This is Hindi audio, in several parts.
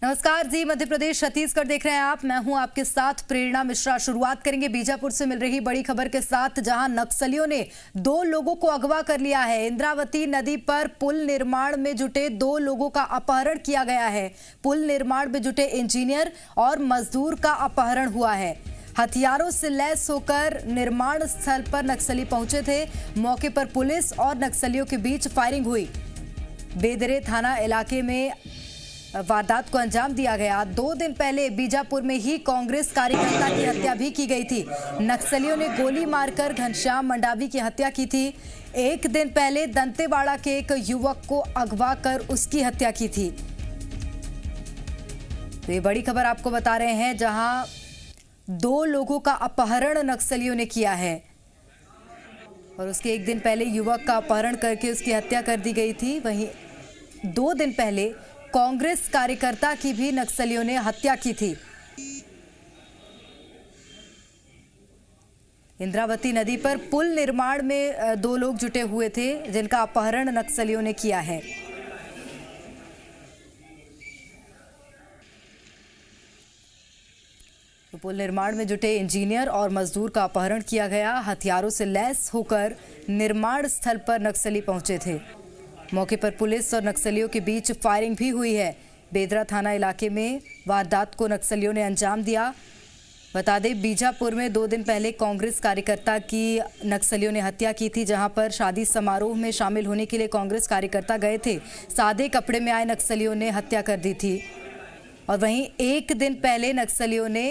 नमस्कार जी, मध्य प्रदेश छत्तीसगढ़ देख रहे हैं आप। मैं हूं आपके साथ प्रेरणा मिश्रा। शुरुआत करेंगे बीजापुर से मिल रही बड़ी खबर के साथ, जहां नक्सलियों ने 2 लोगों को अगवा कर लिया है। इंद्रावती नदी पर पुल निर्माण में जुटे 2 लोगों का अपहरण किया गया है। पुल निर्माण में जुटे इंजीनियर और मजदूर का अपहरण हुआ है। हथियारों से लैस होकर निर्माण स्थल पर नक्सली पहुंचे थे। मौके पर पुलिस और नक्सलियों के बीच फायरिंग हुई। बेदरे थाना इलाके में वारदात को अंजाम दिया गया। 2 दिन पहले बीजापुर में ही कांग्रेस कार्यकर्ता की हत्या भी की गई थी। नक्सलियों ने गोली मारकर घनश्याम मंडावी की हत्या की थी। 1 दिन पहले दंतेवाड़ा के एक युवक को अगवा कर उसकी हत्या की थी। तो ये बड़ी खबर आपको बता रहे हैं, जहां 2 लोगों का अपहरण नक्सलियों ने किया है और उसके 1 दिन पहले युवक का अपहरण करके उसकी हत्या कर दी गई थी। वहीं 2 दिन पहले कांग्रेस कार्यकर्ता की भी नक्सलियों ने हत्या की थी। इंद्रावती नदी पर पुल निर्माण में 2 लोग जुटे हुए थे, जिनका अपहरण नक्सलियों ने किया है। तो पुल निर्माण में जुटे इंजीनियर और मजदूर का अपहरण किया गया। हथियारों से लैस होकर निर्माण स्थल पर नक्सली पहुंचे थे। मौके पर पुलिस और नक्सलियों के बीच फायरिंग भी हुई है। बेदरा थाना इलाके में वारदात को नक्सलियों ने अंजाम दिया। बता दें, बीजापुर में 2 दिन पहले कांग्रेस कार्यकर्ता की नक्सलियों ने हत्या की थी, जहां पर शादी समारोह में शामिल होने के लिए कांग्रेस कार्यकर्ता गए थे। सादे कपड़े में आए नक्सलियों ने हत्या कर दी थी। और वहीं 1 दिन पहले नक्सलियों ने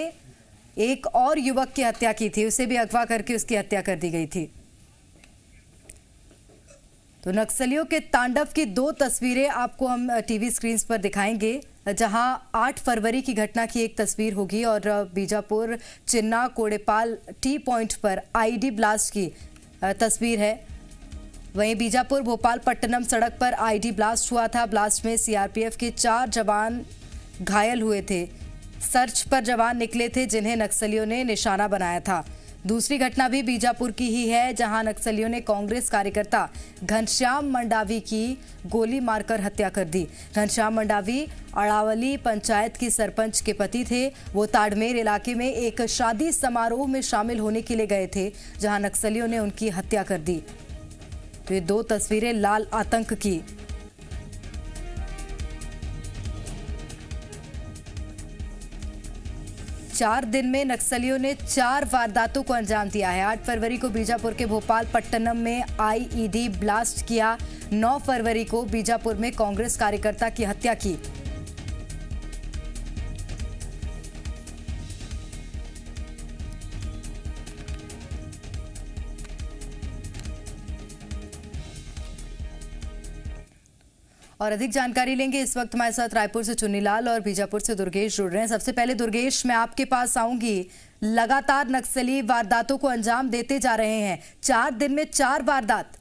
एक और युवक की हत्या की थी, उसे भी अगवा करके उसकी हत्या कर दी गई थी। तो नक्सलियों के तांडव की 2 तस्वीरें आपको हम टीवी स्क्रीन पर दिखाएंगे, जहां 8 फरवरी की घटना की एक तस्वीर होगी और बीजापुर चिन्ना कोड़ेपाल टी पॉइंट पर आईडी ब्लास्ट की तस्वीर है। वहीं बीजापुर भोपाल पट्टनम सड़क पर आईडी ब्लास्ट हुआ था। ब्लास्ट में सीआरपीएफ के 4 जवान घायल हुए थे। सर्च पर जवान निकले थे, जिन्हें नक्सलियों ने निशाना बनाया था। दूसरी घटना भी बीजापुर की ही है, जहां नक्सलियों ने कांग्रेस कार्यकर्ता घनश्याम मंडावी की गोली मारकर हत्या कर दी। घनश्याम मंडावी अड़ावली पंचायत की सरपंच के पति थे। वो ताड़मेर इलाके में एक शादी समारोह में शामिल होने के लिए गए थे, जहां नक्सलियों ने उनकी हत्या कर दी। तो ये 2 तस्वीरें लाल आतंक की। चार दिन में नक्सलियों ने 4 वारदातों को अंजाम दिया है। 8 फरवरी को बीजापुर के भोपाल पट्टनम में आईईडी ब्लास्ट किया। 9 फरवरी को बीजापुर में कांग्रेस कार्यकर्ता की हत्या की। और अधिक जानकारी लेंगे। इस वक्त हमारे साथ रायपुर से चुन्नीलाल और बीजापुर से दुर्गेश जुड़ रहे हैं। सबसे पहले दुर्गेश, मैं आपके पास आऊंगी। लगातार नक्सली वारदातों को अंजाम देते जा रहे हैं। 4 दिन में 4 वारदात।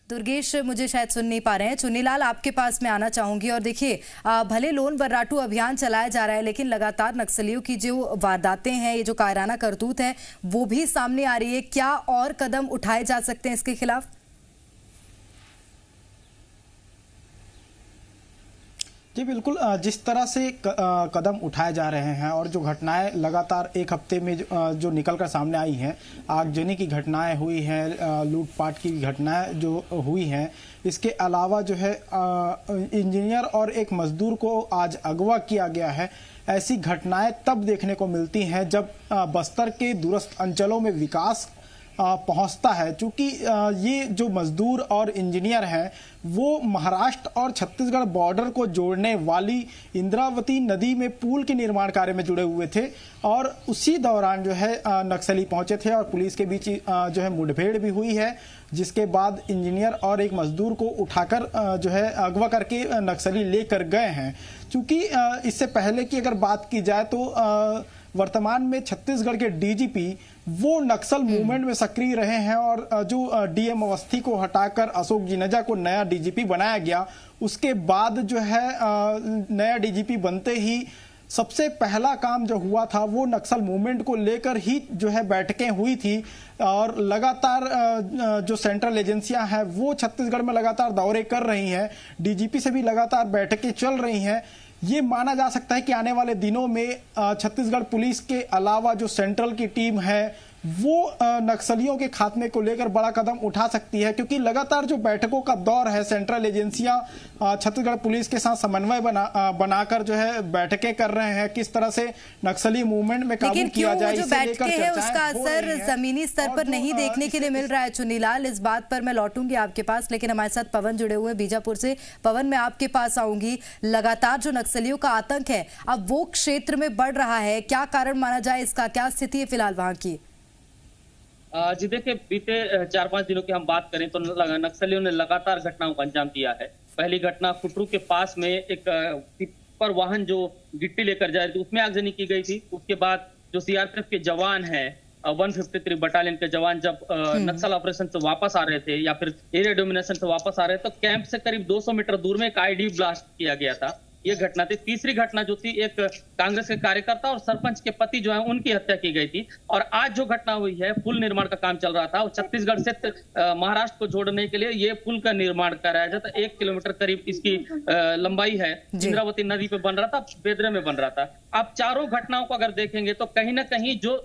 दुर्गेश मुझे शायद सुन नहीं पा रहे हैं। चुन्नीलाल, आपके पास मैं आना चाहूंगी। और देखिए, भले लोन वर्राटू अभियान चलाया जा रहा है, लेकिन लगातार नक्सलियों की जो वारदातें हैं, ये जो कायराना करतूत है, वो भी सामने आ रही है। क्या और कदम उठाए जा सकते हैं इसके खिलाफ? जी बिल्कुल, जिस तरह से कदम उठाए जा रहे हैं और जो घटनाएं लगातार 1 हफ्ते में जो निकल कर सामने आई हैं, आगजनी की घटनाएं हुई हैं, लूटपाट की घटनाएं जो हुई हैं, इसके अलावा जो है इंजीनियर और एक मजदूर को आज अगवा किया गया है। ऐसी घटनाएं तब देखने को मिलती हैं जब बस्तर के दूरस्थ अंचलों में विकास पहुंचता है। चूंकि ये जो मजदूर और इंजीनियर हैं, वो महाराष्ट्र और छत्तीसगढ़ बॉर्डर को जोड़ने वाली इंद्रावती नदी में पुल के निर्माण कार्य में जुड़े हुए थे और उसी दौरान जो है नक्सली पहुंचे थे और पुलिस के बीच जो है मुठभेड़ भी हुई है, जिसके बाद इंजीनियर और एक मजदूर को उठाकर जो है अगवा करके नक्सली लेकर गए हैं। चूंकि इससे पहले की अगर बात की जाए तो वर्तमान में छत्तीसगढ़ के डीजीपी वो नक्सल मूवमेंट में सक्रिय रहे हैं और जो डीएम अवस्थी को हटाकर अशोक जिनेजा को नया डीजीपी बनाया गया, उसके बाद जो है नया डीजीपी बनते ही सबसे पहला काम जो हुआ था वो नक्सल मूवमेंट को लेकर ही जो है बैठकें हुई थी और लगातार जो सेंट्रल एजेंसियां हैं वो छत्तीसगढ़ में लगातार दौरे कर रही हैं, डीजीपी से भी लगातार बैठकें चल रही हैं। ये माना जा सकता है कि आने वाले दिनों में छत्तीसगढ़ पुलिस के अलावा जो सेंट्रल की टीम है वो नक्सलियों के खात्मे को लेकर बड़ा कदम उठा सकती है, क्योंकि लगातार जो बैठकों का दौर है, सेंट्रल एजेंसियां छत्तीसगढ़ पुलिस के साथ समन्वय बनाकर जो है बैठकें कर रहे हैं, किस तरह से नक्सली मूवमेंट में काबू किया जाए। जो बैठकें हैं उसका असर जमीनी स्तर पर नहीं देखने के लिए मिल रहा है। चुन्नीलाल, इस बात पर मैं लौटूंगी आपके पास, लेकिन हमारे साथ पवन जुड़े हुए हैं बीजापुर से। पवन, मैं आपके पास आऊंगी। लगातार जो नक्सलियों का आतंक है अब वो क्षेत्र में बढ़ रहा है, क्या कारण माना जाए इसका, क्या स्थिति है फिलहाल वहां की? जी देखिए, बीते 4-5 दिनों की हम बात करें तो नक्सलियों ने लगातार घटनाओं को अंजाम दिया है। पहली घटना खुटरू के पास में एक टिप्पर वाहन जो गिट्टी लेकर जा रही थी उसमें आगजनी की गई थी। उसके बाद जो सीआरपीएफ के जवान हैं 153 बटालियन के जवान जब नक्सल ऑपरेशन से वापस आ रहे थे या फिर एरिया डोमिनेशन से वापस आ रहे थे तो कैंप से करीब 200 मीटर दूर में एक आईडी ब्लास्ट किया गया था। ये घटना थी। तीसरी घटना जो थी, एक कांग्रेस के कार्यकर्ता और सरपंच के पति जो है उनकी हत्या की गई थी। और आज जो घटना हुई है, पुल निर्माण का काम चल रहा था और छत्तीसगढ़ से महाराष्ट्र को जोड़ने के लिए ये पुल का निर्माण कराया जाता। 1 किलोमीटर करीब इसकी लंबाई है, इंद्रावती नदी पे बन रहा था, बेदरे में बन रहा था। आप चारों घटनाओं को अगर देखेंगे तो कहीं ना कहीं जो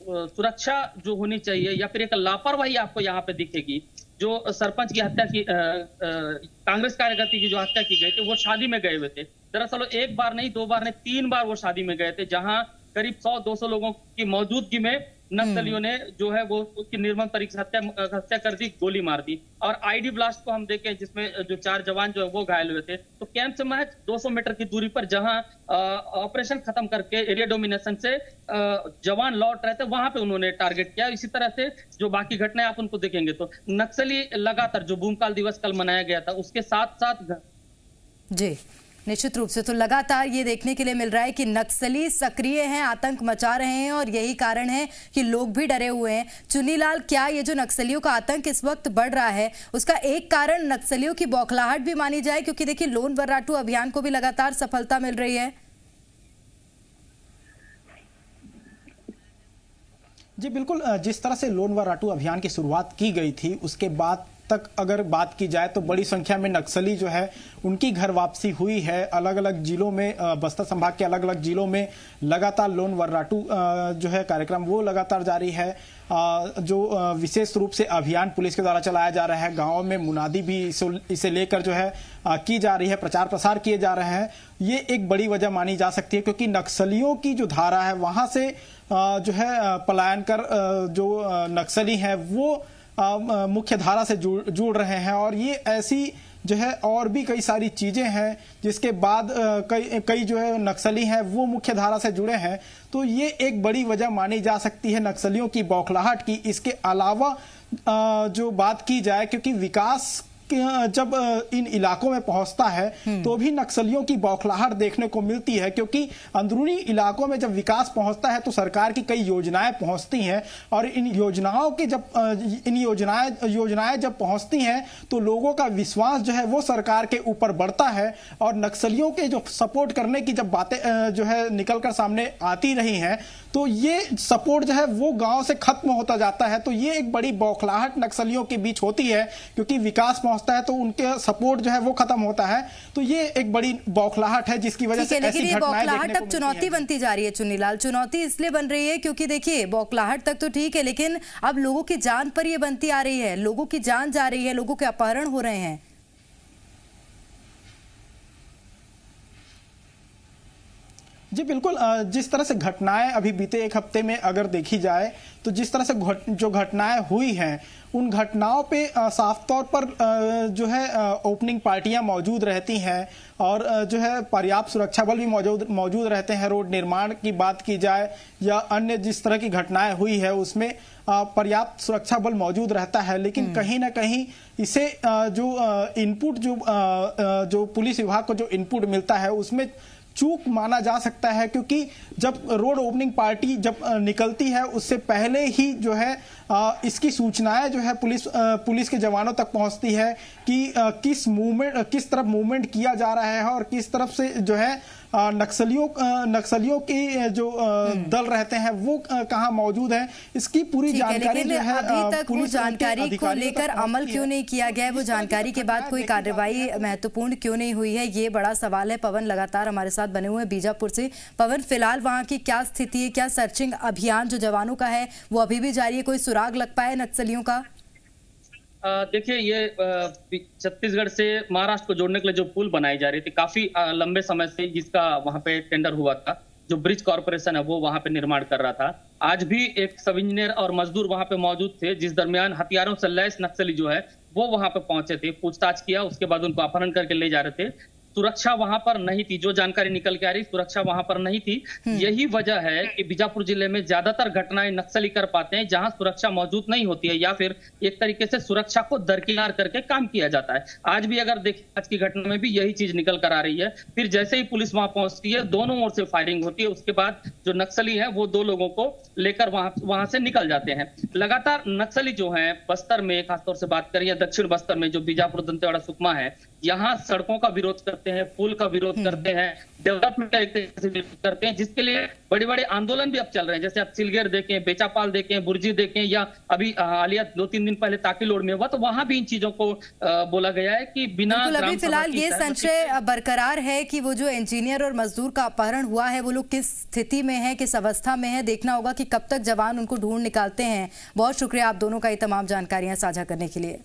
सुरक्षा जो होनी चाहिए या फिर एक लापरवाही आपको यहाँ पे दिखेगी। जो सरपंच की हत्या की कांग्रेस कार्यकर्ता की जो हत्या की गई थी वो शादी में गए हुए थे। दरअसल एक बार नहीं, 2 बार नहीं, 3 बार वो शादी में गए थे, जहां करीब 100-200 लोगों की मौजूदगी में नक्सलियों ने जो है वो उसकी निर्मम तरीके से हत्या कर दी, गोली मार दी। और आईडी ब्लास्ट को हम देखें जिसमें जो 4 जवान जो है वो घायल हुए थे, तो कैंप से महज 200 मीटर की दूरी पर जहां ऑपरेशन खत्म करके एरिया डोमिनेशन से जवान लौट रहे थे वहां पे उन्होंने टारगेट किया। इसी तरह से जो बाकी घटनाएं आप उनको देखेंगे तो नक्सली लगातार जो भूमकाल दिवस कल मनाया गया था उसके साथ साथ जी निश्चित रूप से तो लगातार ये देखने के लिए मिल रहा है कि नक्सली सक्रिय हैं, आतंक मचा रहे हैं और यही कारण है कि लोग भी डरे हुए हैं। चुन्नीलाल, क्या ये जो नक्सलियों का आतंक इस वक्त बढ़ रहा है उसका एक कारण नक्सलियों की बौखलाहट भी मानी जाए? क्योंकि देखिए लोन वर्राटू अभियान को भी लगातार सफलता मिल रही है। जी बिल्कुल, जिस तरह से लोन वर्राटू अभियान की शुरुआत की गई थी उसके बाद तक अगर बात की जाए तो बड़ी संख्या में नक्सली जो है उनकी घर वापसी हुई है। अलग अलग जिलों में, बस्तर संभाग के अलग अलग जिलों में लगातार लोन वर्राटू जो है कार्यक्रम वो लगातार जारी है। जो विशेष रूप से अभियान पुलिस के द्वारा चलाया जा रहा है, गाँव में मुनादी भी इसे लेकर जो है की जा रही है, प्रचार प्रसार किए जा रहे हैं। ये एक बड़ी वजह मानी जा सकती है, क्योंकि नक्सलियों की जो धारा है वहाँ से जो है पलायन कर जो नक्सली हैं वो मुख्य धारा से जुड़ रहे हैं। और ये ऐसी जो है और भी कई सारी चीजें हैं जिसके बाद कई जो है नक्सली हैं वो मुख्य धारा से जुड़े हैं। तो ये एक बड़ी वजह मानी जा सकती है नक्सलियों की बौखलाहट की। इसके अलावा जो बात की जाए, क्योंकि विकास जब इन इलाकों में पहुंचता है तो भी नक्सलियों की बौखलाहट देखने को मिलती है, क्योंकि अंदरूनी इलाकों में जब विकास पहुंचता है तो सरकार की कई योजनाएं पहुंचती हैं और इन योजनाओं की जब योजनाएं जब पहुंचती हैं तो लोगों का विश्वास जो है वो सरकार के ऊपर बढ़ता है। और नक्सलियों के जो सपोर्ट करने की जब बातें जो है निकलकर सामने आती रही हैं तो ये सपोर्ट जो है वो गांव से खत्म होता जाता है। तो ये एक बड़ी बौखलाहट नक्सलियों के बीच होती है, क्योंकि विकास पहुंचता है तो उनके सपोर्ट जो है वो खत्म होता है। तो ये एक बड़ी बौखलाहट है जिसकी वजह से ऐसी घटनाएं देखने को अब चुनौती बनती जा रही है। चुन्नीलाल, चुनौती इसलिए बन रही है क्योंकि देखिए बौखलाहट तक तो ठीक है, लेकिन अब लोगों की जान पर ये बनती आ रही है, लोगों की जान जा रही है, लोगों के अपहरण हो रहे हैं। जी बिल्कुल, जिस तरह से घटनाएं अभी बीते एक हफ्ते में अगर देखी जाए तो जिस तरह से जो घटनाएं हुई हैं उन घटनाओं पे साफ तौर पर जो है ओपनिंग पार्टियां मौजूद रहती हैं और जो है पर्याप्त सुरक्षा बल भी मौजूद रहते हैं। रोड निर्माण की बात की जाए या अन्य जिस तरह की घटनाएं हुई है उसमें पर्याप्त सुरक्षा बल मौजूद रहता है, लेकिन कहीं ना कहीं इसे जो इनपुट जो पुलिस विभाग को जो इनपुट मिलता है उसमें चूक माना जा सकता है। क्योंकि जब रोड ओपनिंग पार्टी जब निकलती है उससे पहले ही जो है इसकी सूचनाएं जो है पुलिस के जवानों तक पहुंचती है कि किस तरफ मूवमेंट किया जा रहा है और किस तरफ से जो है नक्सलियों की जो दल रहते हैं वो कहां मौजूद है, इसकी पूरी जानकारी जो है अभी तक वो जानकारी को लेकर अमल क्यों नहीं किया गया है, वो जानकारी के बाद कोई कार्रवाई महत्वपूर्ण क्यों नहीं हुई है, ये बड़ा सवाल है। पवन लगातार हमारे साथ बने हुए हैं बीजापुर से। पवन, फिलहाल वहां की क्या स्थिति है? क्या सर्चिंग अभियान जो जवानों का है वो अभी भी जारी है? कोई सुराग लग पाया नक्सलियों का? देखिए, ये छत्तीसगढ़ से महाराष्ट्र को जोड़ने के लिए जो पुल बनाई जा रही थी काफी लंबे समय से, जिसका वहां पे टेंडर हुआ था, जो ब्रिज कॉर्पोरेशन है वो वहां पे निर्माण कर रहा था। आज भी एक सब इंजीनियर और मजदूर वहां पे मौजूद थे, जिस दरमियान हथियारों से लैस नक्सली जो है वो वहां पे पहुंचे थे। पूछताछ किया, उसके बाद उनको अपहरण करके ले जा रहे थे। सुरक्षा वहां पर नहीं थी, जो जानकारी निकल के आ रही, सुरक्षा वहां पर नहीं थी। यही वजह है कि बीजापुर जिले में ज्यादातर घटनाएं नक्सली कर पाते हैं जहां सुरक्षा मौजूद नहीं होती है, या फिर एक तरीके से सुरक्षा को दरकिनार करके काम किया जाता है। आज भी अगर देखिए, आज की घटना में भी यही चीज निकल कर आ रही है। फिर जैसे ही पुलिस वहां पहुंचती है, दोनों ओर से फायरिंग होती है। उसके बाद जो नक्सली है वो 2 लोगों को लेकर वहां से निकल जाते हैं। लगातार नक्सली जो है बस्तर में, खासतौर से बात करें, दक्षिण बस्तर में जो बीजापुर, दंतेवाड़ा, सुकमा है, यहाँ सड़कों का विरोध करते हैं, पुल का विरोध करते हैं, डेवलपमेंट का एक तरीके से विरोध करते हैं, जिसके लिए बड़े बड़े आंदोलन भी अब चल रहे हैं। जैसे आप सिलगेर देखें, बेचापाल देखें, बुर्जी देखें, या अभी हालिया 2-3 दिन पहले ताकिलोड़ में हुआ, तो वहां भी इन चीजों को बोला गया है कि बिना अभी फिलहाल ये संशय बरकरार है कि वो जो इंजीनियर और मजदूर का अपहरण हुआ है वो लोग किस स्थिति में है, किस अवस्था में है। देखना होगा कि कब तक जवान उनको ढूंढ निकालते हैं। बहुत शुक्रिया आप दोनों का ये तमाम जानकारियां साझा करने के लिए।